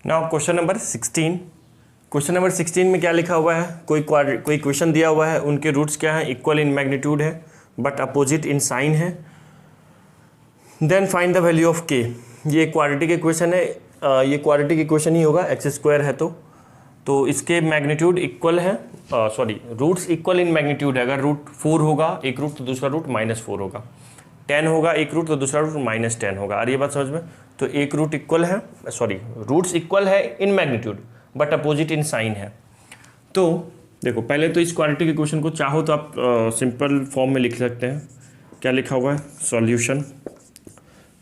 Now question number 16। Question number 16 में क्या लिखा हुआ है, कोई इक्वेशन दिया हुआ है, उनके रूट्स क्या है, इक्वल इन मैग्नीट्यूड है बट अपोजिट इन साइन है। Then find the value of k। ये क्वाड्रेटिक इक्वेशन है, ये क्वाड्रेटिक इक्वेशन ही होगा, x² है तो इसके मैग्नीट्यूड इक्वल है, रूट्स इक्वल इन मैग्नीट्यूड है। अगर रूट 4 होगा एक रूट तो दूसरा रूट -4 होगा, 10 होगा एक रूट तो दूसरा रूट -10 होगा। आ रही है बात समझ में। तो एक रूट इक्वल है, रूट्स इक्वल है in magnitude but opposite in sign है। तो देखो पहले तो इस क्वाड्रेटिक इक्वेशन को चाहो तो आप सिंपल फॉर्म में लिख सकते हैं। क्या लिखा हुआ है, solution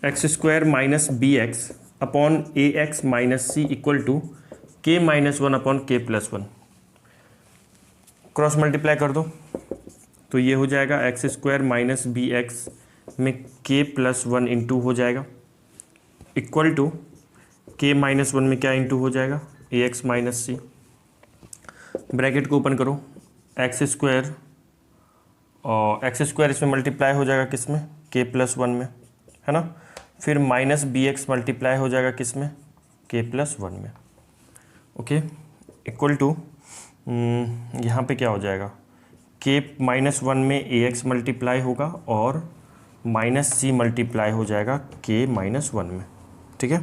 x² minus bx upon ax minus c equal to k -1 upon k plus 1। Cross multiply कर दो तो ये हो जाएगा x² माइनस bx में k प्लस 1 इंटू हो जाएगा इक्वल टू k -1 में क्या इंटू हो जाएगा, ax माइनस c। ब्रैकेट को ओपन करो, x² और x² इसमें मल्टीप्लाई हो जाएगा किस में, k प्लस 1 में, है ना। फिर माइनस bx मल्टीप्लाई हो जाएगा किस में, k प्लस 1 में। ओके, इक्वल टू यहाँ पे क्या हो जाएगा, k -1 में ax मल्टीप्लाई होगा और -c मल्टीप्लाई हो जाएगा k -1 में। ठीक है,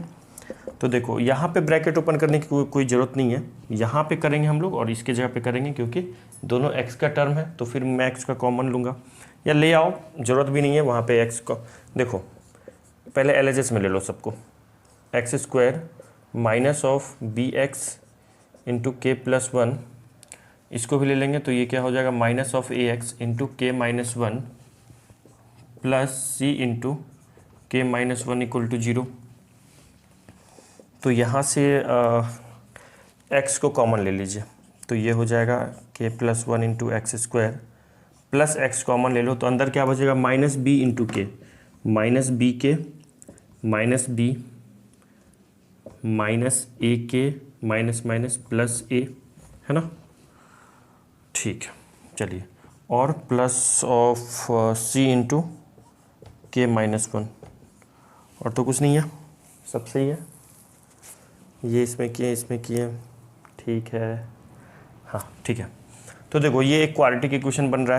तो देखो यहाँ पे ब्रैकेट ओपन करने की कोई ज़रूरत नहीं है, यहाँ पे करेंगे हम लोग और इसके जगह पे करेंगे क्योंकि दोनों x का टर्म है तो फिर मैं x का कॉमन लूँगा, या ले आओ, ज़रूरत भी नहीं है वहाँ पे x का। देखो पहले LHS में ले लो सबको, x² minus of bx into k plus 1, इसको भी ले लेंगे तो ये क्या हो जाएगा, minus of ax into k -1 plus c into k -1 equal to 0। तो यहाँ से x को कॉमन ले लीजिए तो ये हो जाएगा k plus 1 into x² plus x common ले लो तो अंदर क्या बचेगा, minus b into k, minus b k minus b minus a k minus minus plus ए, है ना। ठीक है, चलिए, और plus of c into k -1 और तो कुछ नहीं है, सब सही है। ये इसमें किए, इसमें किए, ठीक है, हाँ ठीक है। तो देखो ये एक क्वाड्रेटिक इक्वेशन बन रहा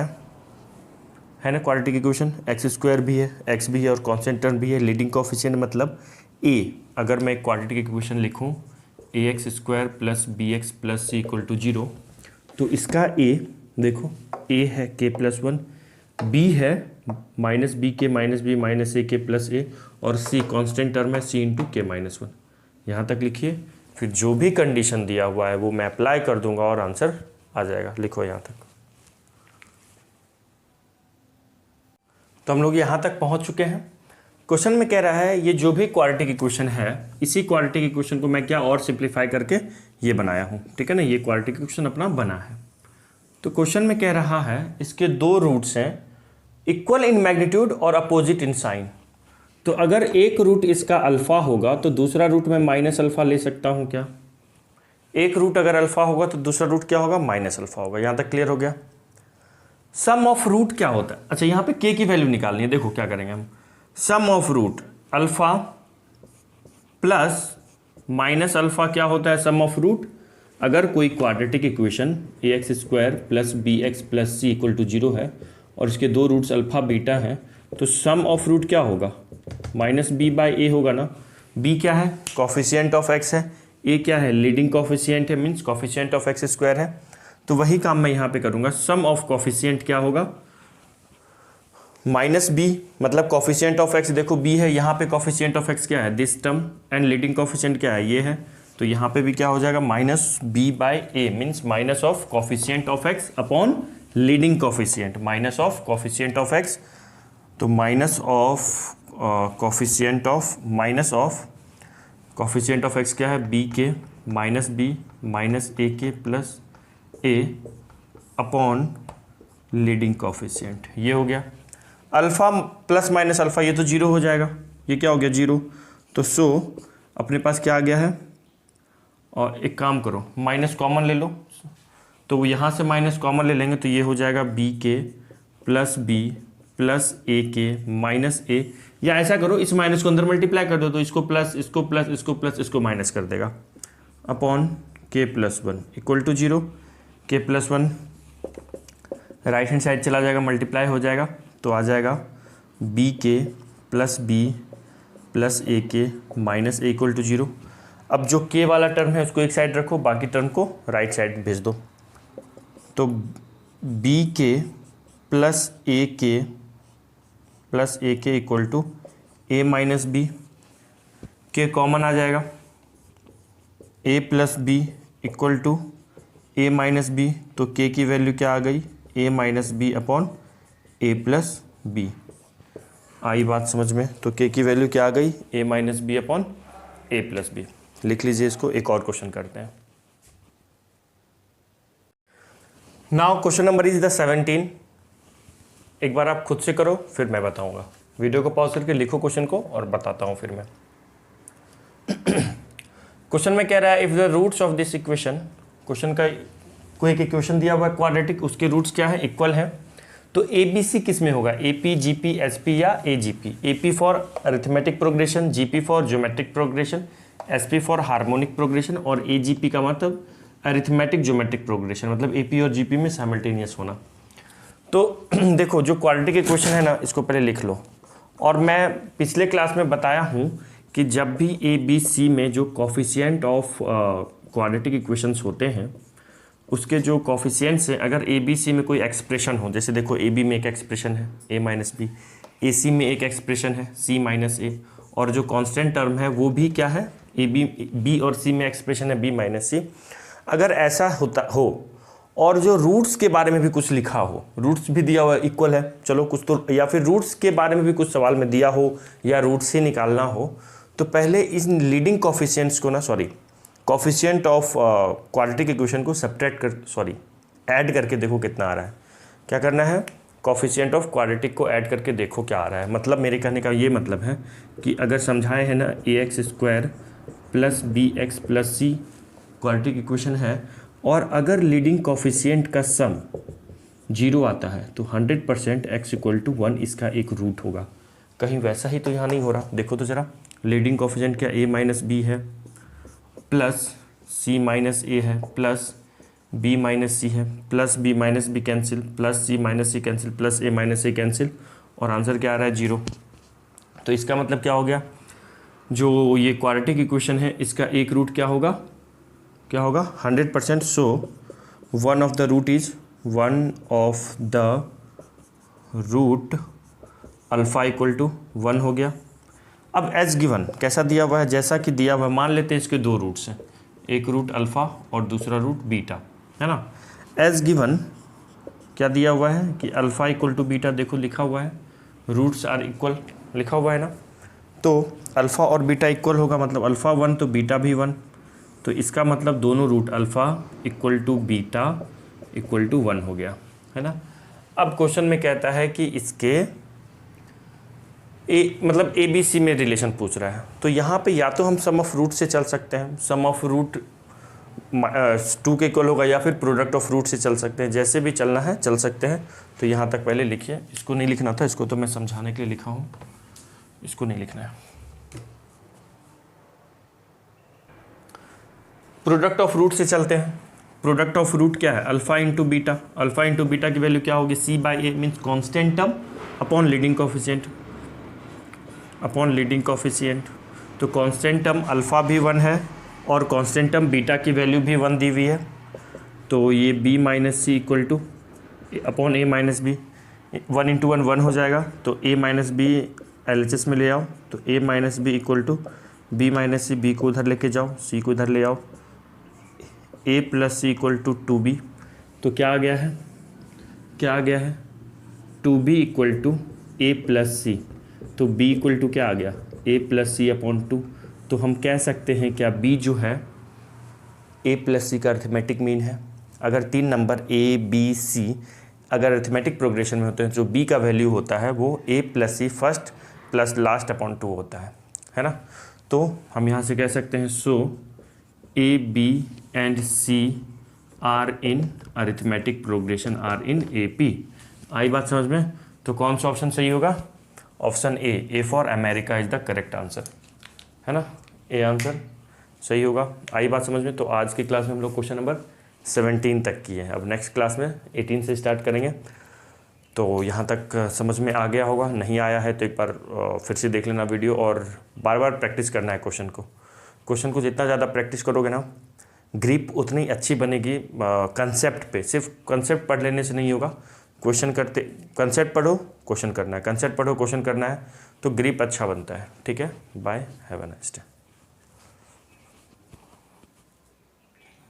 है ना, क्वाड्रेटिक इक्वेशन। एक्स स्क्वायर भी है, एक्स भी है और कांस्टेंट टर्म भी है। लीडिंग कोफिशिएंट मतलब ए, अगर मैं क्वाड्रेटिक इक्वेशन लिखूं a x square plus b x plus c equal to 0, तो इसका ए देखो, ए है के प्लस 1, बी है minus b k minus b minus a k plus ए, और सी कांस्टेंट टर्म है सी इंटू के माइनस 1। यहाँ तक लिखिए, फिर जो भी कंडीशन दिया हुआ है वो मैं अप्लाई कर दूंगा और आंसर आ जाएगा। लिखो यहाँ तक। तो हम लोग यहाँ तक पहुँच चुके हैं। क्वेश्चन में कह रहा है ये जो भी क्वाड्रेटिक इक्वेशन है, इसी क्वाड्रेटिक इक्वेशन को मैं क्या और सिंप्लीफाई करके ये बनाया हूँ, ठीक है ना। ये क्वाड्रेटिक इक्वेशन अपना बना है। तो क्वेश्चन में कह रहा है इसके दो रूट्स हैं, इक्वल इन मैग्नीट्यूड और अपोजिट इन साइन। तो अगर एक रूट इसका अल्फा होगा तो दूसरा रूट में माइनस अल्फा ले सकता हूँ क्या? एक रूट अगर अल्फा होगा तो दूसरा रूट क्या होगा? माइनस अल्फा होगा। यहाँ तक क्लियर हो गया। सम ऑफ रूट क्या होता है? अच्छा, यहाँ पे के की वैल्यू निकालनी है। देखो क्या करेंगे हम, sum of root alpha plus minus alpha क्या होता है? Sum of root. अगर कोई quadratic equation a x square plus b x plus c equal to 0 है और इसके दो रूट्स अल्फा बीटा हैं, तो सम ऑफ रूट क्या होगा? माइनस बी बाई ए होगा ना। बी क्या है? कॉफिशिएंट ऑफ एक्स है। ए क्या है? लीडिंग कॉफिशिएंट है, means coefficient of x square है। तो वही काम मैं यहाँ पे करूँगा। सम ऑफ कॉफिशिएंट क्या होगा? माइनस बी, मतलब कॉफिशिएंट ऑफ एक्स देखो बी है, यहाँ पे कॉफिशिएंट ऑफ एक्स क्या है? This term, and leading coefficient क्या है? ये है। तो यहाँ पे भी क्या हो जाएगा? Minus b by a, means minus of coefficient of x upon leading coefficient, minus of coefficient of x. तो minus of coefficient of, minus of coefficient of x क्या है? B k minus b minus a k plus a upon leading coefficient. ये हो गया। Alpha plus minus alpha, ये तो 0 हो जाएगा। ये क्या हो गया? 0। तो सो अपने पास क्या आ गया है? और एक काम करो, माइनस कॉमन ले लो। तो यहाँ से माइनस कॉमन ले लेंगे तो ये हो जाएगा बी के plus B plus a k minus ए, या ऐसा करो इस माइनस को अंदर मल्टीप्लाई कर दो तो इसको प्लस, इसको प्लस, इसको प्लस, इसको माइनस कर देगा, अपॉन के प्लस 1 इक्वल टू 0। के प्लस 1 राइट हैंड साइड चला जाएगा, मल्टीप्लाई हो जाएगा, तो आ जाएगा बी के plus B plus a k minus A equal to 0। अब जो के वाला टर्म है उसको एक साइड रखो, बाकी टर्म को राइट साइड भेज दो। तो बी के plus a k equal to a minus b, k common आ जाएगा, a plus b equal to a minus b. तो के की वैल्यू क्या आ गई? A minus b upon a plus b. आई बात समझ में? तो के की वैल्यू क्या आ गई? A minus b upon a plus B. लिख लीजिए इसको। एक और क्वेश्चन करते हैं। Now question number is the 17। एक बार आप खुद से करो फिर मैं बताऊंगा। वीडियो को पॉज करके लिखो क्वेश्चन को और बताता हूं फिर मैं। क्वेश्चन में कह रहा है if the roots of this equation, question का कोई एक इक्वेशन दिया हुआ है क्वाड्रेटिक, उसके रूट्स क्या है? इक्वल है। तो ए बी सी किस में होगा? A P G P S P या A G P? A P for arithmetic progression, G P for geometric progression, S P for harmonic progression, और ए जी पी का मतलब अरिथमेटिक ज्योमेट्रिक प्रोग्रेशन, मतलब A P और G P में simultaneous होना। तो देखो जो क्वाड्रेटिक इक्वेशन है ना, इसको पहले लिख लो। और मैं पिछले क्लास में बताया हूँ कि जब भी ए बी सी में जो कॉफिशिएंट ऑफ क्वाड्रेटिक इक्वेशंस होते हैं उसके जो कॉफिशिएंट्स हैं, अगर ए बी सी में कोई एक्सप्रेशन हो, जैसे देखो ए बी में एक एक्सप्रेशन है ए माइनस बी, ए सी में एक एक्सप्रेशन है सी माइनस ए, और जो कांस्टेंट टर्म है वो भी क्या है? ए बी और सी में एक्सप्रेशन है बी माइनस सी। अगर ऐसा होता हो और जो रूट्स के बारे में भी कुछ लिखा हो, रूट्स भी दिया हुआ इक्वल है, चलो कुछ तो, या फिर रूट्स के बारे में भी कुछ सवाल में दिया हो या रूट्स से निकालना हो, तो पहले इन लीडिंग कॉफिशिएंट्स को ना, कॉफिशिएंट ऑफ क्वाड्रेटिक इक्वेशन को ऐड करके देखो कितना आ रहा है। क्या करना है? कॉफिशिएंट ऑफ क्वाड्रेटिक को ऐड करके देखो क्या आ रहा है। मतलब मेरे कहने का ये मतलब है कि अगर समझाए है ना a x square plus b x plus c quadratic equation है, और अगर लीडिंग कॉफिशिएंट का सम 0 आता है तो 100% x इक्वल टू 1 इसका एक रूट होगा। कहीं वैसा ही तो यहाँ नहीं हो रहा। देखो तो ज़रा, लीडिंग कोफिशिएंट क्या a माइनस बी है, प्लस c माइनस ए है, प्लस b माइनस सी है, plus b minus b cancel, plus c minus c cancel, plus a minus a cancel, और आंसर क्या आ रहा है 0। तो इसका मतलब क्या हो गया, जो ये क्वाड्रेटिक इक्वेशन है इसका एक रूट क्या होगा, 100%। So one of the root alpha equal to 1 हो गया। अब एज गिवन कैसा दिया हुआ है, जैसा कि दिया हुआ है, मान लेते हैं इसके दो रूट्स हैं, एक रूट अल्फ़ा और दूसरा रूट बीटा, है ना। एज गिवन क्या दिया हुआ है कि अल्फ़ा इक्वल टू बीटा, देखो लिखा हुआ है, रूट्स आर इक्वल लिखा हुआ है ना। तो अल्फ़ा और बीटा इक्वल होगा, मतलब अल्फ़ा 1 तो बीटा भी 1, तो इसका मतलब दोनों root alpha equal to beta equal to 1 हो गया, है ना। अब क्वेश्चन में कहता है कि इसके मतलब ए बी सी में रिलेशन पूछ रहा है, तो यहाँ पे या तो हम सम ऑफ रूट से चल सकते हैं, सम ऑफ रूट 2 के इक्वल होगा, या फिर प्रोडक्ट ऑफ रूट से चल सकते हैं, जैसे भी चलना है चल सकते हैं। तो यहाँ तक पहले लिखिए, इसको नहीं लिखना था, इसको तो मैं समझाने के लिए लिखा हूँ, इसको नहीं लिखना है। प्रोडक्ट ऑफ रूट से चलते हैं। प्रोडक्ट ऑफ रूट क्या है, alpha into beta, alpha into beta की वैल्यू क्या होगी, c by a means constant term upon leading coefficient, तो कॉन्स्टेंट टर्म अल्फ़ा भी 1 है और कॉन्स्टेंट टर्म बीटा की वैल्यू भी 1 दी हुई है, तो ये b minus c equal to upon a minus b, 1 into 1 1 हो जाएगा, तो a माइनस बी LHS में ले आओ, तो a minus b equal to b minus c, b को उधर लेके जाओ, c को इधर ले आओ, a plus c equal to 2b, तो क्या आ गया है 2b equal to a plus c, तो b इक्वल टू क्या आ गया, a प्लस सी अपॉन 2। तो हम कह सकते हैं क्या b जो है a प्लस सी का अरिथमेटिक मीन है। अगर 3 नंबर a b c अगर अरिथमेटिक प्रोग्रेशन में होते हैं, जो b का वैल्यू होता है वो a plus c first plus last upon 2 होता है ना। तो हम यहाँ से कह सकते हैं so a b and c are in arithmetic progression are in AP। आई बात समझ में। तो कौन सा ऑप्शन सही होगा, option A for America is the correct answer, है ना, ए आंसर सही होगा। आई बात समझ में। तो आज की क्लास में हम लोग क्वेश्चन नंबर 17 तक किए हैं, अब नेक्स्ट क्लास में 18 से स्टार्ट करेंगे। तो यहाँ तक समझ में आ गया होगा, नहीं आया है तो एक बार फिर से देख लेना वीडियो, और बार बार प्रैक्टिस करना है क्वेश्चन को जितना ज़्यादा प्रैक्टिस करोगे ना, ग्रिप उतनी अच्छी बनेगी कंसेप्ट पे। सिर्फ कंसेप्ट पढ़ लेने से नहीं होगा, कंसेप्ट पढ़ो क्वेश्चन करना है, कंसेप्ट पढ़ो क्वेश्चन करना है, तो ग्रिप अच्छा बनता है। ठीक है, bye, have a nice day.